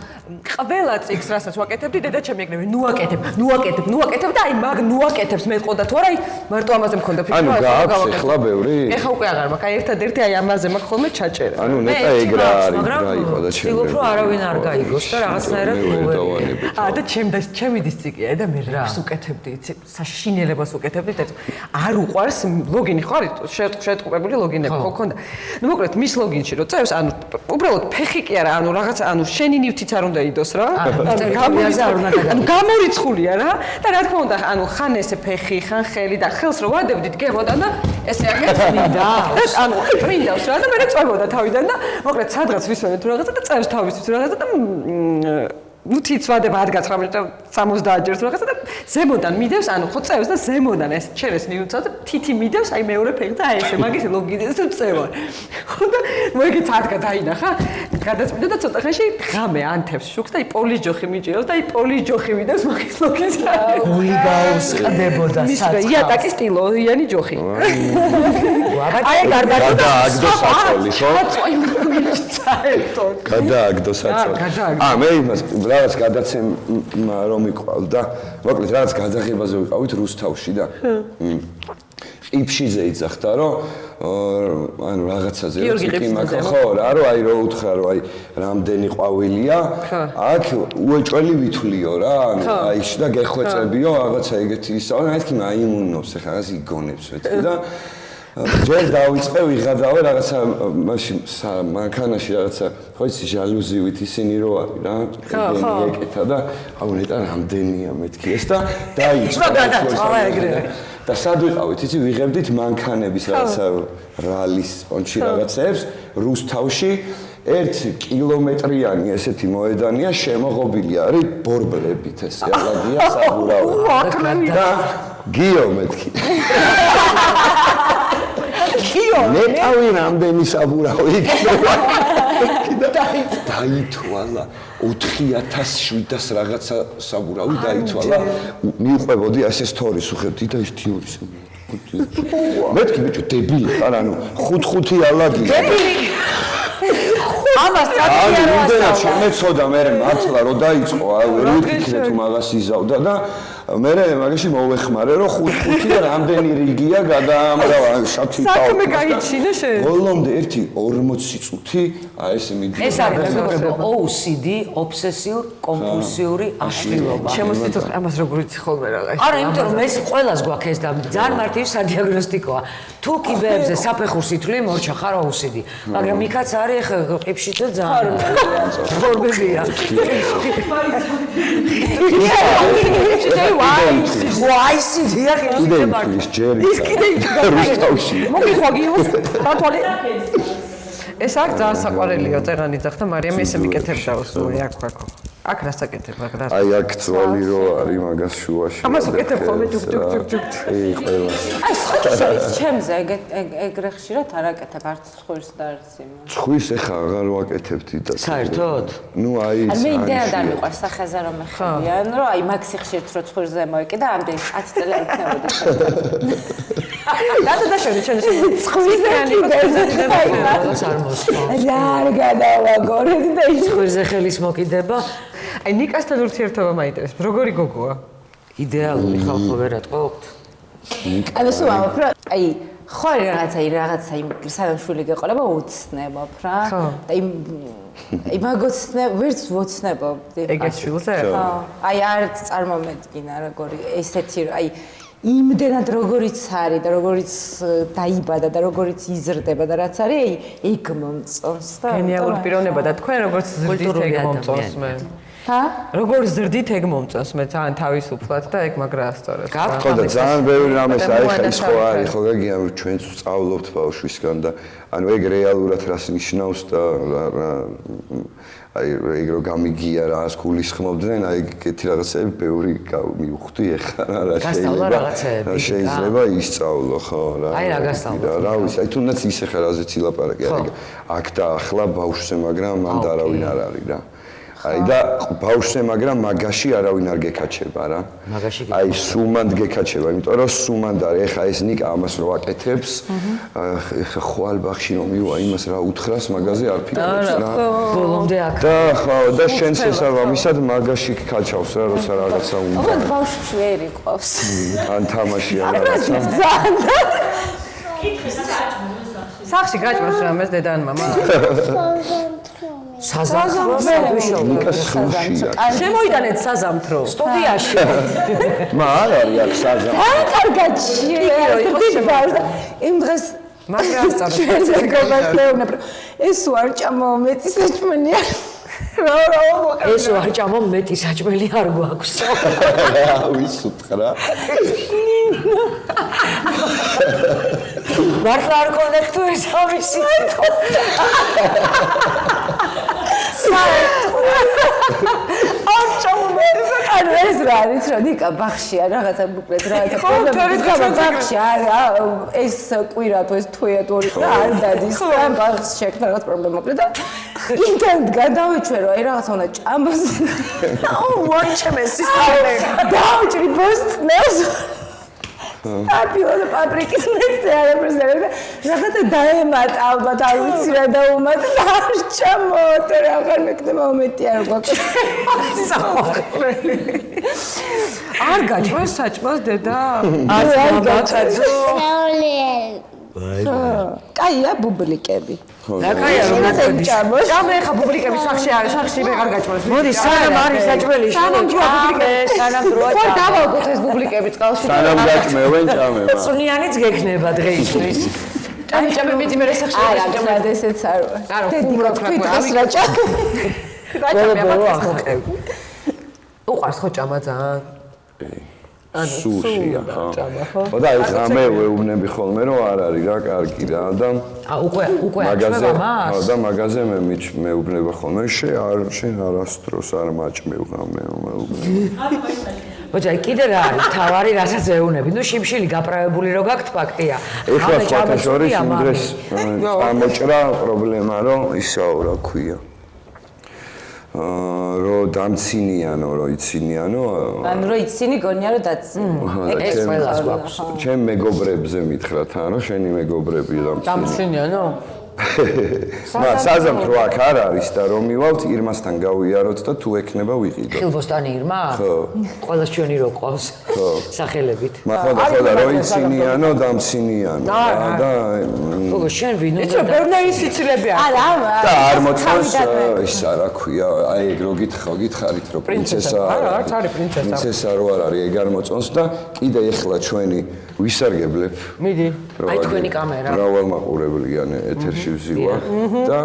ყველა წიგს რასაც ვაკეთებდი დედაჩემი ეგრევე ნუაკეთებ და აი მაგ ნუაკეთებს მეტყოდა თუ არა აი მარტო ამაზე მქონდა ფიქრი ანუ გააქვს ახლა ბევრი ეხა უკვე აღარ მაქვს აი ერთადერთი აი ამაზე მაქვს ხოლმე ჩაჭერა ანუ ნეტა ეგ რა არის რა იყო და ჩემი ვცდილობ რომ არავინ არ გაიგოს და რაღაცნაირად მოვერია და ჩემი დისციკია და მე რას უკეთებდი იცი საშინელებას უკეთებდი და არ უყვარს ლოგინი ხო არის შეტყუპებული ლოგინები ხო ქონდა ნუ მოკლედ მის ლოგინში რო წევს ანუ უბრალოდ ფეხი კი არა ანუ რაღაცა ანუ შენი ნივთიც არ უნდაიდოს რა ანუ გამორიცხულია რა და რა თქმა უნდა ანუ ხან ესე ფეხი ხან ხელი და ხელს რო ვადებდით გებოდა და ესე აკეთებდა ანუ პრინდავს რა და მე წვებოდა თავიდან და მოკლედ სადღაც ვისმენე თუ რაღაცა და წევს თავისთვის რაღაცა და ნუ თიცვადება 19 60 ჯერს რაღაცა და ზემოდან მიდევს, ანუ ხო წევს და ზემოდან ეს ჩერეს მიუწევ და თითი მიდევს, აი მეორე ფეხი და აი ესე მაგის ლოგინეს თუ წევა. ხო და მოიგე თადგა დაინახა, გადაწყვიტა და ცოტა ხანში ღამე ანთებს შუქს და აი პოლის ჯოხი მიჭირავს და აი პოლის ჯოხი მიდევს მაგის ლოგინეს. გული გაუსყდებოდა საწყავს. იატაკის სტილოვანი ჯოხი. აი გარდააგდო გადააგდო საწოლი, ხო? საერთოდ. გადააგდო საწოლი. მე იმას რაღაც გადაცემა რომ მიყავდა, მოკლედ რაღაც გადაღებაზე ვიყავით რუსთავში და ყიფშიზე იძახდა რომ ანუ რაღაცაზე ციკი მაგა ხო რა რომ აი რო უთხრა რომ აი რამდენი ყვავილია აქ უეჭველი ვითვლიო რა ანუ აი და გეხვეწებიო რაღაცა ეგეთი ისაა აი თქმა აიმუნობს ახლა რაღაც იგონებს მეთქი და ჯერ დავიწყე ვიღადავე რაღაცა მაშინ მანქანაში რაღაცა ხო იცი ჟალუზივით ისინი რო არის რა ეგეთა და აუ ნეტა რამდენია მეთქი ეს და დაიწყე და სად ვიყავით იცი ვიღებდით მანქანების რაღაცა რალის პონჩი რაღაცებს რუსთავში 1 კილომეტრიანი ესეთი მოედანია შემოღობილი არის ბორბლებით ეს ялაგია საბურავი და გიო მეთქი ნეტავი რამდენი საბურავი იქნება დაითვალა 4700 რაღაცა საბურავი დაითვალა მიუყვებოდი ასე სტორის უხებდი და 1-2 მეთქი ბიჭო დებილი ხარ ანუ 5 ალაგი ამას ტრაგედია რა იმდენად შემეცოდა მე მართლა რომ დაიწყო ვერ ვიფიქრე თუ მაგას იზავდა და მე მაგაში მოვეხმარე რომ 5 რამდენი რიგია გადაამრავა შათი თავი საქმე გაიჩინე შენ ბოლომდე 1-40 წუთი აი ესე მიდი ეს არის მეგობრებო OCD ობსესიურ კომპულსიური აშლილობა შემოსწითოთ ამას როგორ იცი ხოლმე რა არა იმიტომ რომ ეს ყველას გვაქვს ეს და ძალიან მარტივი სადიაგნოსტიკოა თუ კიბეებზე საფეხურს ითვლი მორჩა ხარ OCD მაგრამ იქაც არის ხა ყიფში და ძალიან ფორმებია ვაი სიდია კიდევ ის ჯერი ის კიდევ რუსთავში მოგიხვაგიოს ბათვალე ეს აქ ძალიან საყვარელია წერანი ძახ და მარიამი ესე მიკეთებდა უსული აქ აქ რასაკეთებ აქ რა აი აქ ძვალი რო არის მაგას შუაში ამას უკეთებ ხოლმე ჯუჯუჯუჯუჯ ე ყველას აი სხვა ჩემზე ეგრე ხშირად არ აკეთებ არც ცხურს და არც იმას ცხვის ეხა აღარ ვაკეთებდი და საერთოდ ნუ აი მე იმდენად არ მიყვარს სახეზე რომ ეხებიან რომ აი მაქსი ხშირთ რო ცხურზე მოეკიდა ამდენ 10 წელი არ იქნებოდი და შევიდე ჩვენ ცხურზე არ მოსწო რა არ გადავაგორებ და ცხურზე ხელის მოკიდება აი ნიკასთან ურთიერთობა მაინტერესებს როგორი გოგოა იდეალური ხალხო ვერად ყოფთ ანუ სულ ამბობ რა აი ხო რაღაცა იმ სანამ შვილი გეყოლება უცნებობ რა და იმ მაგოცნებ ვერც ვოცნებობდი ეგეთ შვილზე ხო აი არც წარმომედგინა როგორი ესეთი აი იმდენად როგორიც არის და როგორიც დაიბადა და როგორიც იზრდება და რაც არის ეგ მომწონს და გენიალური პიროვნება და თქვენ როგორც ზრდით ეგ მომწონს მე ჰა როგორ ზრდით ეგ მომწონს მე ძალიან თავისუფლად და ეგ მაგრაა სწორად ხო და ძალიან ბევრი რამეს აი ხა ის ხო არის ხო გაგია ჩვენც ვსწავლობთ ბავშვისგან და ანუ ეგ რეალურად რას ნიშნავს და აი ეგ რო გამიგია რა გულისხმობდნენ აი ეგეთი რაღაცები ბევრი მივხვდი ეხლა რა შეიძლება ისწავლო ხო რა აი რა გასწავლო რა ვიცი აი თუნდაც ისე ხარ რაზეც ილაპარაკი აი აქ და ახლა ბავშვზე მაგრამ მან არავინ არ არის რა აი და ბავშვზე მაგრამ მაგაში არავინ არ გეკაჩება რა მაგაში აი სუმანდ გეკაჩება იმიტომ რომ სუმანდ არის ეხა ეს ნიკა ამას რო აკეთებს ეხა ხვალ ბახში რომ მივა იმას რა უთხრას მაგაზე არ ფიქრობს რა ბოლომდე აქ და ხო და შენს შესაბამისად მაგაში კაჩავს რა როცა რაღაცა უნდა ოღონდ ბავშვი ვერ იყვავს ან თამაში ან რაღაცა სახში გაჭმოს რამეს დედან მამა საზამთრო ნიკას ხუშია შემოიტანეთ საზამთრო სტუდიაში მა არ არის აქ საზამთრო ძალიან კარგად შეიძლება იმ დღეს მაგრამ სწორად ეს ვარ ჭამო მეტი საჭმელია ეს ვარ ჭამო მეტი საჭმელი არ გვაქვს ვის უთხრა მართლა არ გქონდა თუ ეს ამისი არ ჭამო ანუ ეს რა არის რა ნიკა ბახშია რაღაცა მოკლედ რაღაცა ბახში არა ეს კვირა თუ ეს თვეა თუ ორი კვირა არ დადის და ბახში შექმნა რაღაც პრობლემა მოკლედ და ინტერნეტ გადავიჩვერო აი რაღაცა უნდა ჭამბოს აუ ვაჩემეს სისტემე დაუჭრი ბოსტნელს აბიოლა პატრიკის მეცე არ ეპრეზენტა რაღაცა დაემატ ალბათ არ ვიცი რა დაუმატ არ ჩამოთ აღარ მეკდება უმეტი არ გვაქვს არ გაჭმოს საჭმოს დედა არ გაჭმოს კაია ბუბლიკები რა კაია რომ ჭამოს ჭამე ხა ბუბლიკების სახში არის სახში მე არ გაჭმოს მოდი სანამ არის საჭმელი სანამ დროა ხო დავალგოთ ეს ბუბლიკები წყალში სანამ გაჭმევენ ჭამება წვნიანიც გექნება დღეისთვის ჭამე მიდი მე სახში არა გრად ესეც არ არა ხუმრობ თვითონს რა ჭამე უყარს ხო ჭამა ძალიან სუშია ხო და ეს რამე ვეუბნები ხოლმე რომ არ არის რა კარგი რა და უკვე აჭმევა მას და მაგაზე მე მეუბნება ხოლმე შენ არასდროს არ მაჭმევ რამე ბოჭა კიდე რა არის თავარი რასაც ეუბნები ნუ შიმშილი გაправებული რო გაქვთ ფაქტია ეხლა სხვათა შორის იმ დღეს ამოჭრა პრობლემა რომ ისაო რა ქვია რო დამცინიანო რო იცინიანო ანუ რო იცინი გონია რომ დაცინი ეს ყველას გვაქვს ჩემ მეგობრებზე მითხრათ ანუ შენი მეგობრები დამცინიანო საზამთრო აქ არ არის და რომ მივალთ ირმასთან გავიაროთ და თუ ექნება ვიყიდოთ ხილბოსტანი ირმა? ხო. ყველას ჩვენი რო ყავს. ხო. სახელებით. მაგრამ ხო რო იცინიანო დამცინიანო და როგორ შენ ვინ უნდა? იცი ბერნერის სიცილები არის. არა, და არ მოწონს ისა რა ქვია, აი ეგ რო გითხარით რომ პრინცესა არა, არც არის პრინცესა. პრინცესა რო არ არის, ეგ არ მოწონს და კიდე ეხლა ჩვენი ვისარგებლებ. მიდი. აი თქვენი კამერა. მრავალმაყურებლიანი ეთერში ვზივა და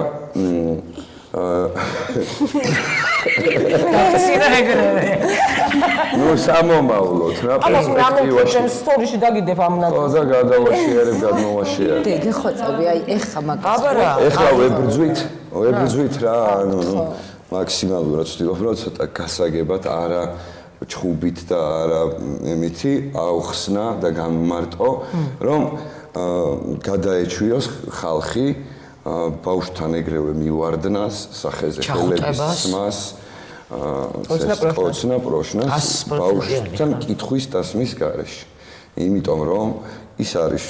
ნუ სამომავლოდ რა პერსპექტივაში სტორიში დაგიდებ ამ ნაკ. ხო და გადავაშიერებ გადმოვაშიერებ. დეგი ხოცები აი ეხა მაგას. აბარა. ეხლა ვებრძვით რა ანუ მაქსიმალურად ვცდილობ რომ ცოტა გასაგებად არა ჩხუბით და არა ემითი აუხსნა და გამმარტო რომ გადაეჩვიოს ხალხი ბავშვთან ეგრევე მივარდნას სახეზე ხელების სმას ოცნა პროშნას ბავშვთან კითხვის დასმის გარეშე იმიტომ რომ ის არის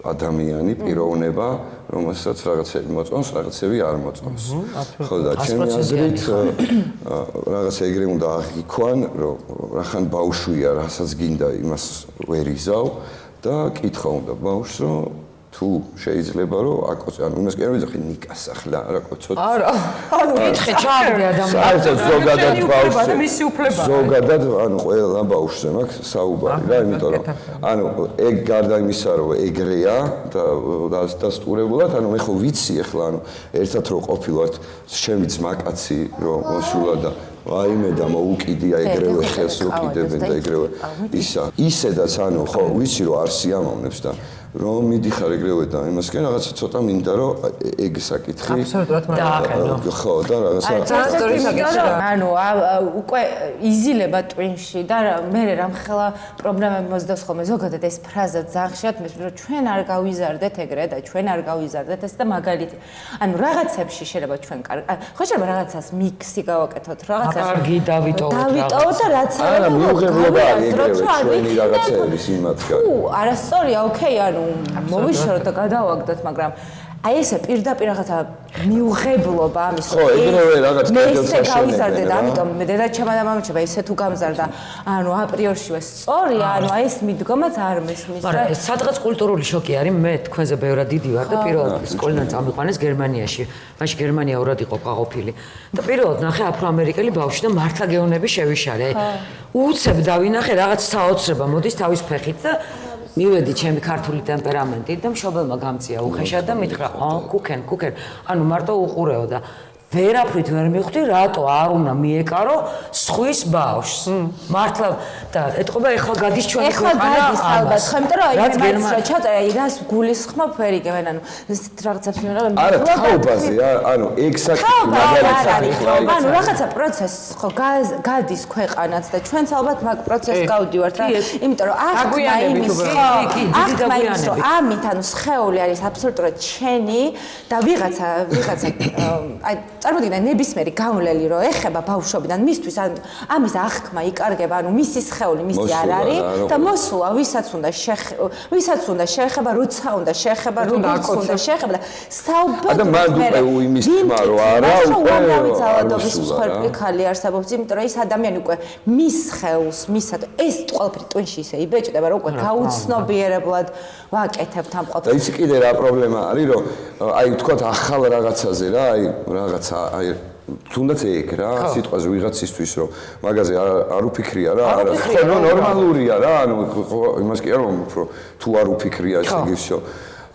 ადამიანი პიროვნება რომელსაც რაღაცები მოწონს რაღაცები არ მოწონს ხო და ჩემი აზრით რაღაცა ეგრე უნდა აღიქვან რომ რახან ბავშვია რასაც გინდა იმას ვერ იზავ და კითხვა უნდა ბავშვს რომ თუ შეიძლება რომ აკოცე ანუ იმას კი არ ვიძახი ნიკას ახლა რა კოცოთ არა ანუ კითხე ჩავდე ადამიანი საერთოდ ზოგადად ბავშვზე მისი უფლება ზოგადად ანუ ყველა ბავშვზე მაქვს საუბარი რა იმიტომ რომ ანუ ეგ გარდა იმისა რომ ეგრეა და დასტურებულად ანუ მე ხო ვიცი ახლა ანუ ერთად რო ყოფილვართ ჩემი ძმაკაცი რომ მოსულა და აიმე და მოუკიდია ეგრევე ხელს რო კიდებენ და ეგრევე ისა ისედაც ანუ ხო ვიცი რომ არ სიამოვნებს და რომ მიდიხარ ეგრევე და იმასკენ რაღაცა ცოტა მინდა რომ ეგ საკითხი აბსოლუტურად დააკენო ხო და რაღაცა ანუ უკვე იზილება ტვინში და მე რამხელა პრობლემები მოძდავს ხოლმე ზოგადად ეს ფრაზა ძახშად მე რომ ჩვენ არ გავიზარდეთ ეგრე და ჩვენ არ გავიზარდეთ ეს და მაგალითი ანუ რაღაცებში შეიძლება ჩვენ ხო შეიძლება რაღაცას მიქსი გავაკეთოთ რაღაცას კარგი დავიტოვოთ და რაც არა მიუღებლობა არის ეგრევე ჩვენი რაღაცების იმათგან უ არასწორია ოკეი ანუ მოვიშოროთ და გადავაგდოთ მაგრამ აი ესე პირდაპირ რაღაცა მიუღებლობა ამის ხო ეგრევე რაღაც კეთილს გავიზარდე და ამიტომ მე დედაჩემა და მამაჩემა ესე თუ გამზარდა ანუ აპრიორშივე სწორია ანუ აი ეს მიდგომაც არ მესმის მაგრამ ეს სადღაც კულტურული შოკი არის მე თქვენზე ბევრად დიდი ვარ და პირველად სკოლიდან წამიყვანეს გერმანიაში მაშინ გერმანიაურად იყო გაყოფილი და პირველად ნახე აფროამერიკელი ბავშვი და მართლა გეოვნები შევიშალე უცებ დავინახე რაღაც საოცრება მოდის თავის ფეხით და მივედი ჩემი ქართული ტემპერამენტით და მშობელმა გამწია უხეშად და მითხრა კუქენ ანუ მარტო უყურეო და ვერაფრით ვერ მივხვდი, რატო არ უნდა მიეკარო სხვის ბავშვს. მართლა და ეთყობა ეხლა გადის ჩვენი ქვეყანა. ეხლა გადის ალბათ, იმიტომ რომ აი მეც რა ჩაწერა, რას გულისხმობ ვერ იგებენ, ანუ რაღაცებს არა, თაობაზე, ანუ ექსაქტი მაგალითად ანუ რაღაცა პროცესი ხო გადის ქვეყანაც და ჩვენც ალბათ მაგ პროცესს გავდივართ რა. იმიტომ რომ ახლა იმის რომ ამით ანუ სხეული არის აბსოლუტურად შენი და ვიღაცა აი წარმოგიდგენთ ნებისმიერი გავლელი რომ ეხება ბავშვობიდან მისთვის ამის აღქმა იკარგება ანუ მისი სხეული მისი არ არის და მოსულა ვისაც უნდა შეეხება როცა უნდა შეეხება როგორც უნდა შეეხება და საუბაროდ იმის თქმა რომ არა უკვე ძალადობის მსხვერპლი არსებობს იმიტომ რომ ის ადამიანი უკვე მის სხეულს მისად ეს ყველაფერი ტვინში ისე იბეჭდება რომ უკვე გაუცნობიერებლად ვაკეთებთ ამ ყველაფერს და იცი კიდე რა პრობლემა არის რომ აი თქვათ ახალ რაღაცაზე რა აი რაღაცა აი თუნდაც ეგ რა სიტყვაზე ვიღაცისთვის რომ მაგაზე არ უფიქრია რა არა ხო ნორმალურია რა ანუ იმას კი არ ვამბობ თუ არ უფიქრია ესე გისო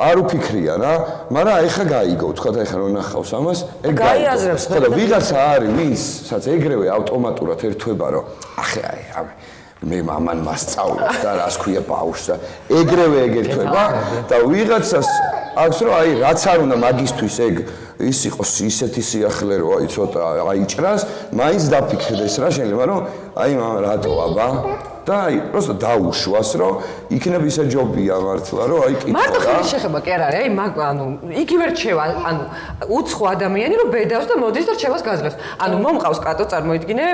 არ უფიქრია რა მაგრამ აი ხა გაიგო თქვა და ხა რომ ნახავს ამას ეგ გაიაზრებს ხო და ვიღაცა არის ვინცაც ეგრევე ავტომატურად ერთვება რომ ახე აი მე მამან მასწავლებს და რას ქვია ბავშვს და ეგრევე ეგერთვება და ვიღაცას აქვს რომ აი რაც არ უნდა მაგისთვის ეგ ის იყოს ისეთი სიახლე რომ აი ცოტა აიჭრას მაინც დაფიქრდეს რა შეიძლება რომ აი რატო აბა და აი просто დაუშვას რომ იქნებ ისე ჯობია მართლა რომ აი კითხვა მარტო ხელი შეხება კი არ არის აი მაგ ანუ იგივე რჩევა ანუ უცხო ადამიანი რომ ბედავს და მოდის და რჩევას გაძლევს ანუ მომყავს კატო წარმოიდგინე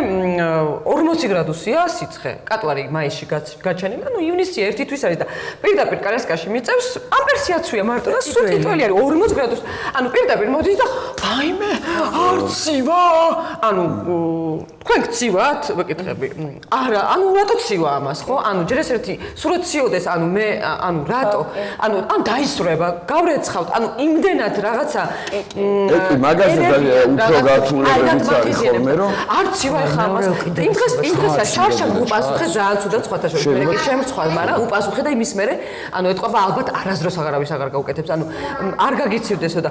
40 გრადუსია სიცხე კატო არის მაისში გაჩენილი ანუ ივნისი 1 თვის არის და პირდაპირ კარასკაში მიწევს ამპერსიაცია მარტო და სულ ტიტველი არის 40 გრადუსი ანუ პირდაპირ მოდის და ვაიმე არცივა ანუ თქვენ გცივათ ვეკითხები არა ანუ რატო ცივა ამას ხო ანუ ჯერ ეს ერთი სულაც ციოდეს ანუ მე ანუ რატო ანუ ან დაისრება გავრეცხავთ ანუ იმდენად რაღაცა ეკი მაგაზე უფრო გართულებებიც არის ხოლმე რომ არ ცივა ხა ამას იმ დღეს შარშან უპასუხე ძალიან ცუდად სხვათა შორის მე კი შემცხვალ მაგრამ უპასუხე და იმის მერე ანუ ეთყობა ალბათ არასდროს აღარავის აღარ გაუკეთებს ანუ არ გაგიცივდესო და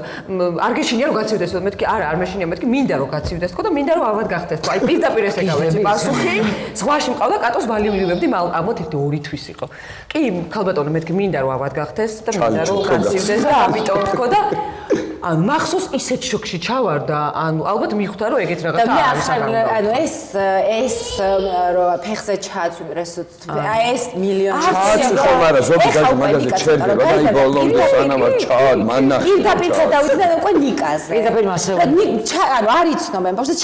არ გეშინია რომ გაცივდესო მეთქი არა არ მეშინია მეთქი მინდა რომ გაცივდეს ხო და მინდა რომ ალბათ გახდეს აი პირდაპირ ესე გავეცი პასუხი ზღვაში მყავდა კატოს ბალი მივებდი ალბათ 2 თვის იყო კი ქალბატონო მეთქი მინდა რომ ალბათ გახდეს და მინდა რომ გაცივდეს და ამიტომ თქო და ანუ მახსოვს ისეთ შოქში ჩავარდა ანუ ალბათ მიხვდა რომ ეგეთ რაღაცა არის ანუ ეს რომ ფეხზე ჩააცვირეს აი ეს მილიონი ჩააცვირე მაგრამ ზოგი მაგაზე ჩერდება და აი ბოლომდე სანამ ჩაად მანახი პირდაპირ დავიწყე და უკვე ნიკაზე პირდაპირ მასევა ანუ არ იცნობენ ბავშვს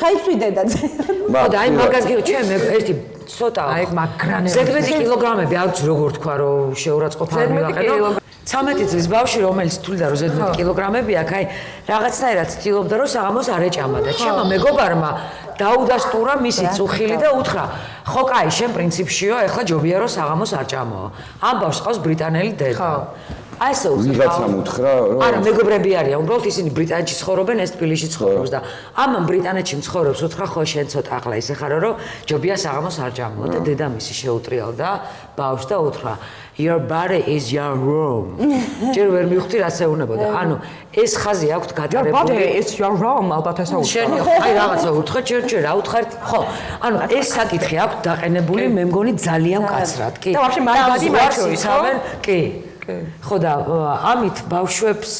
ჩაიცვიდე და ხო და აი მაგას გიო ჩემ ერთი ცოტა აი მაგრანები 17 კილოგრამები არ ვიცი როგორ თქვა რომ შეურაცხყოფა არ მივაყენო 13 წლის ბავშვი რომელიც თვლიდა რომ 17 კილოგრამები აქვს აი რაღაცნაირად ცდილობდა რომ საღამოს არ ეჭამა და ჩემო მეგობარმა დაუდასტურა მისი წუხილი და უთხრა ხო კაი შენ პრინციპშიო ეხლა ჯობია რომ საღამოს არ ჭამო ამ ბავშვს ყავს ბრიტანელი დედა აი ესე ვიღაცამ უთხრა რომ არა მეგობრები არიან უბრალოდ ისინი ბრიტანეთში ცხოვრობენ ეს თბილისში ცხოვრობს და ამან ბრიტანეთში მცხოვრებს უთხრა ხო შენ ცოტა ახლა ისე ხარო რომ ჯობია საღამოს არ ჭამო და დედამისი შეუტრიალდა ბავშვს და უთხრა your body is your room ჯერ ვერ მივხვდი რაც ეუბნებოდა ანუ ეს ხაზი აქვს გატარებული your body is your room ალბათ ესე შენი აი რაღაცა უთხრა ჯერ რა უთხრეთ ხო ანუ ეს საკითხი აქვს დაყენებული მე მგონი ძალიან მკაცრად კი და ვაფშე მაგადი მაჩვენებს კი ხო და ამით ბავშვებს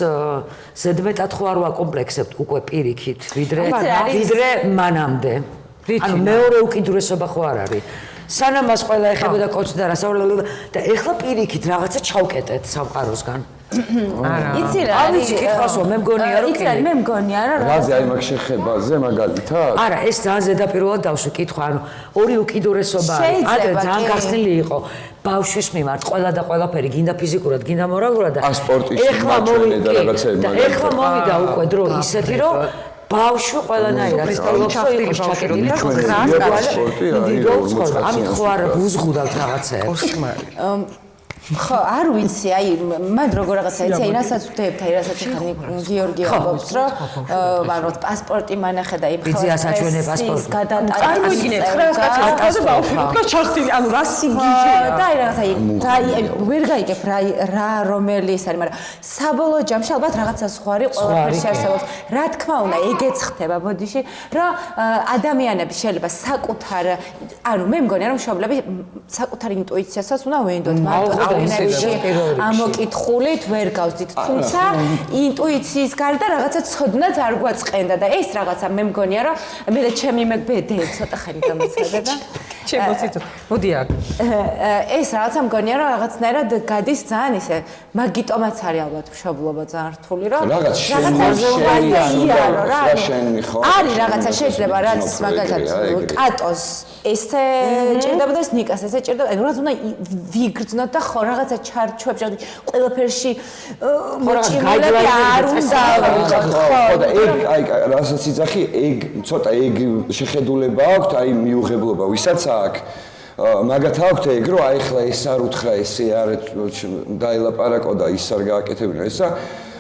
ზედმეტად ხო არ ვაკომპლექსებთ უკვე პირიქით ვიდრე მანამდე ანუ მეორე უკიდურესობა ხო არ არის სანამ მას ყველა ეხებოდა კოჩს და რასაუბრებდა და ეხლა პირიქით რაღაცა ჩავკეტეთ სამყაროსგან არა იცი რა არის კითხავსო მე მგონია რომ იცი მე მგონია რომ რაზე აი მაგ შეხებაზე მაგალითად არა ეს ძალიან ზედაპირულად დავშვი კითხვა ანუ ორი უკიდურესობა არის ადრე ძალიან გახსნილი იყო ბავშვის მიმართ ყველა და ყველაფერი გინდა ფიზიკურად გინდა მორალურად და ეხლა მოვიდა უკვე დრო ისეთი რომ ბავშვი ყველანაირად სწავლობს ის ჩაკეტილი ამით ხო არ უზღუდავთ რაღაცეებს ხო, არ ვიცი, აი, მან როგორ რაღაცა იცი, რასაც ვდებთ, აი, რასაც ხანი გიორგი ამბობს, რომ მაგრამ პასპორტი მანახე და იმ ვიზიასაჩვენე პასპორტი. წარმოიდგინეთ, 900 ბავშვი, ჩახტილი, ანუ რა სიგიჟეა. და აი რაღაცა ვერ გაიგებ რა რომელი ის არის, მაგრამ საბოლოო ჯამში ალბათ რაღაცა სხვა არის, ყველაფერში არსებობს. რა თქმა უნდა, ეგეც ხდება ბოდიში, რომ ადამიანები შეიძლება საკუთარ, ანუ მე მგონია რომ მშობლები საკუთარ ინტუიციასაც უნდა ვენდოთ, მაგრამ ამოკითხულით ვერ გავზდით, თუმცა ინტუიციის გარდა რაღაცა ცოდნაც არ გვაწყენდა და ეს რაღაცა მე მგონია რომ მე და ჩემი მეგბედე ცოტა ხანი დამოწადება. ჩემოცით. მოდი აქ. ეს რაღაცა მგონია რომ რაღაცნაირად გადის ძალიან ისე მაგიტომაც არის ალბათ მშობლობა ძალიან რთული რომ რაღაც არის რაღაცა შეიძლება რაც მაგალითად კატოს ესე ჭირდებოდა ეს ნიკას ესე ჭირდებოდა ანუ რაც უნდა ვიგრძნოთ და ხო რაღაცა ჩარჩოებში ყველაფერში მოჭიმულები არ უნდა ხო და ეგ აი რასაც იძახი ეგ ცოტა ეგ შეხედულება აქვს აი მიუღებლობა ვისაც აქვს მაგათ აქვთ ეგ რომ აი ხლა ეს არ უთხრა ესე არ დაელაპარაკო და ის არ გააკეთებინა ესა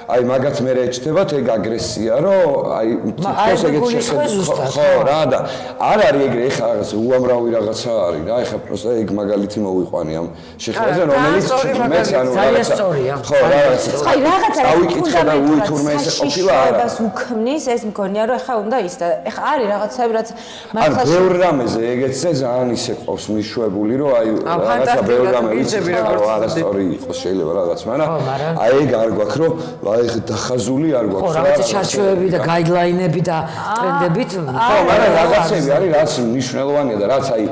აი მაგათ მე რეჩდებათ ეგ აგრესია რომ აი თვითონ ეგეთ შეხედულება ხო რა და არ არის ეგრე ეხლა რაღაც უამრავი რაღაცა არის რა ეხლა პროსტა ეგ მაგალითი მოვიყვანი ამ შეხედულებას რომელიც მეც ანუ ძალიან სწორია ხო რაღაც აი რაღაცა დავიკითხე და უითურმე ესე ყოფილა არა ეს უქმნის ეს მგონია რომ ეხლა უნდა ის და ეხლა არის რაღაცები რაც მართლა ან ბევრ რამეზე ეგეთზე ძალიან ისე ყავს მიშვებული რომ აი რაღაცა ბევრ რამე ვიცები რომ არასწორი იყოს შეიძლება რაღაც მაგრამ აი ეგ არ გვაქვს რომ აი დახაზული არ გვაქვს. ხო, რაღაცა ჩარჩოები და გაიდლაინები და ტრენდებით. ხო, მაგრამ რაღაცები არის, რაც მნიშვნელოვანია და რაც აი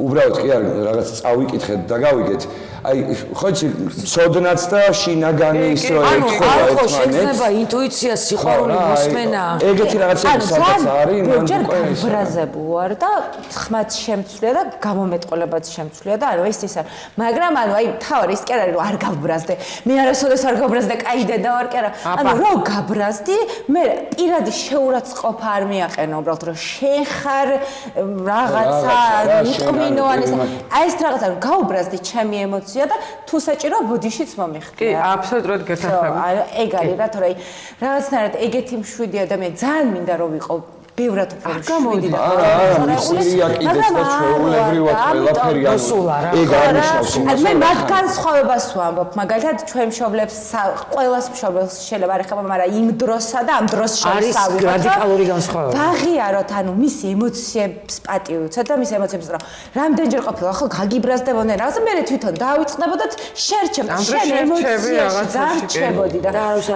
უბრალოდ კი არის, რაღაც წავიკითხეთ და გავიგეთ. აი, ხო იცი, ცოდნაც და შინაგანი ის რომ ეხება ხო, შეიძლება ინტუიცია, სიყვარული, მოსმენა. ეგეთი რაღაცები სადაც არის, მან უკვე ბრაზებულ ვარ და ხმაც შემცვლია და გამომეტყოლებაც შემცვლია და ანუ ეს ის არის. მაგრამ ანუ აი თავი ის კი არის რომ არ გავბრაზდე. მე არასოდეს არ გავბრაზდე, კაი დედა ვარ კი არა. ანუ რო გაბრაზდი, მე პირადი შეურაცხყოფა არ მიაყენა უბრალოდ რომ შენ ხარ რაღაცა უტყვინოანეს. აი ეს რაღაცა რომ გავბრაზდი ჩემი ემოცია და თუ საჭირო ბოდიშიც მომიხდე. კი, აბსოლუტურად გეთანხმები. ეგ არის რა თორე რაღაცნაირად ეგეთი მშვიდი ადამიანი ძალიან მინდა რომ ვიყო ბევრად უფრო მშვიდი და არა მისირია კიდეც და ჩვეულებრივად ყველაფერი ეგ არნიშნავს იმას მე მათ განსხვავებას ვამბობ მაგალითად ჩვენ მშობლებს ყველას მშობლებს შეიძლება არ ეხება მაგრამ იმ დროსა და ამ დროს შორის არის რადიკალური განსხვავება ვაღიაროთ ანუ მისი ემოციებს პატივცეთ და მის ემოციებს რომ რამდენჯერ ყოფილა ხო გაგიბრაზდებოდნენ რაღაცა მე თვითონ დავიწყდებოდათ შერჩებ შენ ემოციებში დარჩებოდი და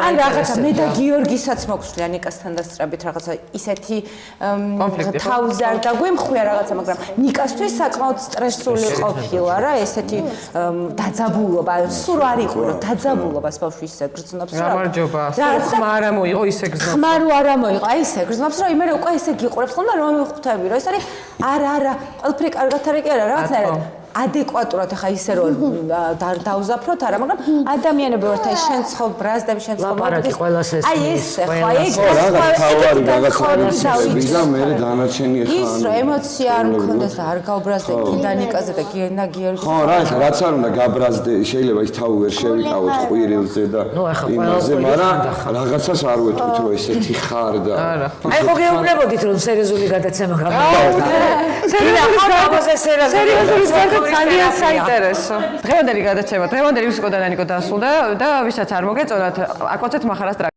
ან რაღაცა მე და გიორგისაც მოგვსვლია ნიკასთან დასწრებით რაღაცა ისეთი თავზე არ დაგვემხვია რაღაცა, მაგრამ ნიკასთვის საკმაოდ სტრესული ყოფილა რა, ესეთი დაძაბულობა, სულ არ იყო რომ დაძაბულობას ბავშვი ისე გრძნობს რა. გამარჯობა. ხმა არ მოიღო ისე გრძნობს. ხმა არ მოიღო, აი ისე გრძნობს რა, იმერე უკვე ესე გიყურებს ხოლმე რომ მივხვდები რომ ეს არის არა, ყველაფერი კარგად არის კი არა, რაღაცნაირად ადეკვატურად ახლა ისე რომ დავზაფროთ არა, მაგრამ ადამიანები ვართ აი შენ ცხოვრ ბრაზდები შენ ცხოვრ ლაპარაკი ყველას ეს აი ეს ხო ეგ რაღაც თავარი რაღაცები და მე დანარჩენი ხარ ის რომ ემოცია არ მქონდეს და არ გავბრაზდე კიდანიკაზე და გიენა გიორგი ხო რა რაც არ უნდა გაბრაზდე შეიძლება ის თავი ვერ შევიკავოთ ყვირილზე და იმაზე მაგრამ რაღაცას არ ვეთქვით რომ ესეთი ხარ და აი ხო გეუბნებოდით რომ სერიოზული გადაცემა გამოვიდა სერიოზული ძალიან საინტერესო. დღევანდელი გადაცემა, დღევანდელი ვისკო და ნანიკო დასრულდა და ვისაც არ მოგეწონათ, აკვაცეთ מחარას